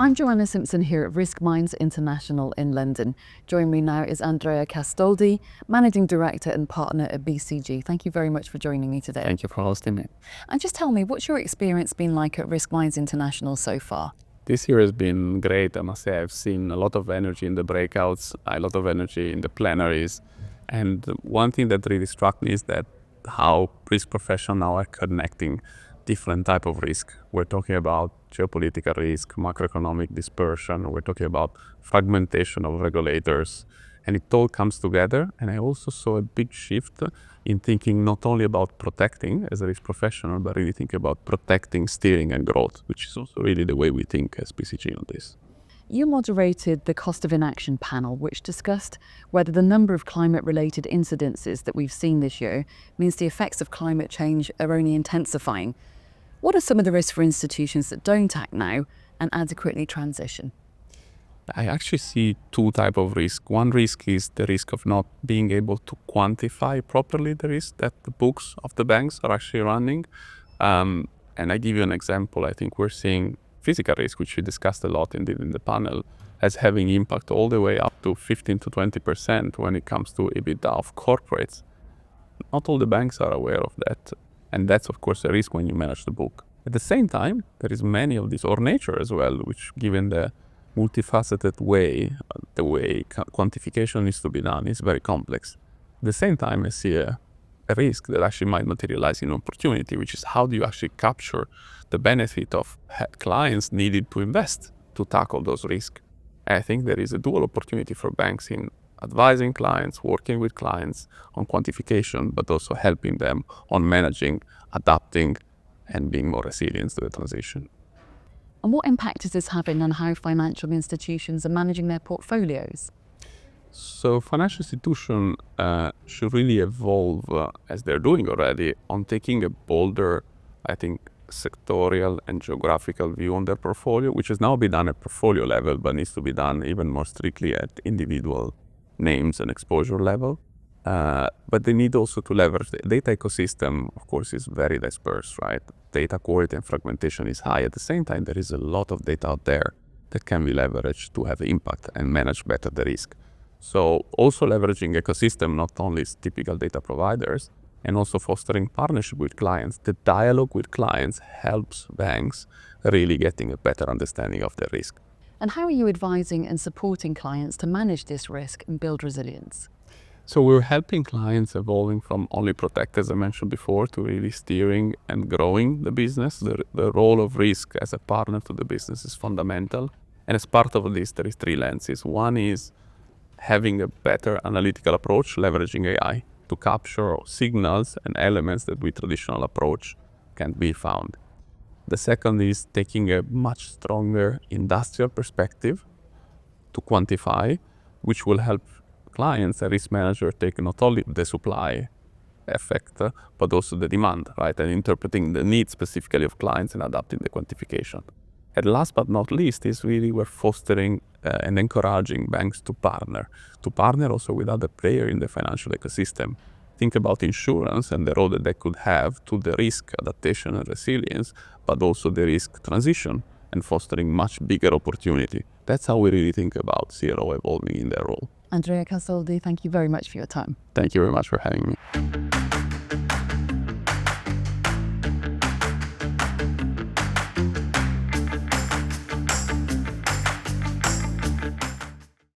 I'm Joanna Simpson here at Risk Minds International in London. Joining me now is Andrea Castoldi, Managing Director and Partner at BCG. Thank you very much for joining me today. Thank you for hosting me. And just tell me, what's your experience been like at Risk Minds International so far? This year has been great, I must say. I've seen a lot of energy in the breakouts, a lot of energy in the plenaries. And one thing that really struck me is that how risk professionals now are connecting different type of risk. We're talking about geopolitical risk, macroeconomic dispersion, we're talking about fragmentation of regulators, and it all comes together. And I also saw a big shift in thinking not only about protecting as a risk professional, but really think about protecting, steering and growth, which is also really the way we think as BCG on this. You moderated the Cost of Inaction panel, which discussed whether the number of climate-related incidences that we've seen this year means the effects of climate change are only intensifying. What are some of the risks for institutions that don't act now and adequately transition? I actually see two types of risk. One risk is the risk of not being able to quantify properly the risk that the books of the banks are actually running. And I give you an example. I think we're seeing physical risk, which we discussed a lot in the panel, as having impact all the way up to 15 to 20% when it comes to EBITDA of corporates. Not all the banks are aware of that. And that's, of course, a risk when you manage the book. At the same time, there is many of these, or nature as well, which given the multifaceted way, the way quantification needs to be done is very complex. At the same time, I see a risk that actually might materialize in opportunity, which is how do you actually capture the benefit of clients needed to invest to tackle those risks. I think there is a dual opportunity for banks in advising clients, working with clients on quantification, but also helping them on managing, adapting, and being more resilient to the transition. And what impact is this having on how financial institutions are managing their portfolios? So financial institutions should really evolve, as they're doing already, on taking a bolder, I think, sectorial and geographical view on their portfolio, which has now been done at portfolio level, but needs to be done even more strictly at individual names and exposure level. But they need also to leverage the data ecosystem, of course, is very dispersed, right? Data quality and fragmentation is high. At the same time, there is a lot of data out there that can be leveraged to have impact and manage better the risk. So also leveraging ecosystem, not only typical data providers, and also fostering partnership with clients. The dialogue with clients helps banks really getting a better understanding of their risk. And how are you advising and supporting clients to manage this risk and build resilience? So we're helping clients evolving from only protect, as I mentioned before, to really steering and growing the business. The role of risk as a partner to the business is fundamental. And as part of this, there is three lenses. One is having a better analytical approach, leveraging AI to capture signals and elements that with traditional approach can't be found. The second is taking a much stronger industrial perspective to quantify, which will help clients and risk manager take not only the supply effect, but also the demand, right? And interpreting the needs specifically of clients and adapting the quantification. And last but not least is really we're fostering and encouraging banks to partner also with other players in the financial ecosystem. Think about insurance and the role that they could have to the risk adaptation and resilience, but also the risk transition and fostering much bigger opportunity. That's how we really think about CRO evolving in their role. Andrea Castoldi, thank you very much for your time. Thank you very much for having me.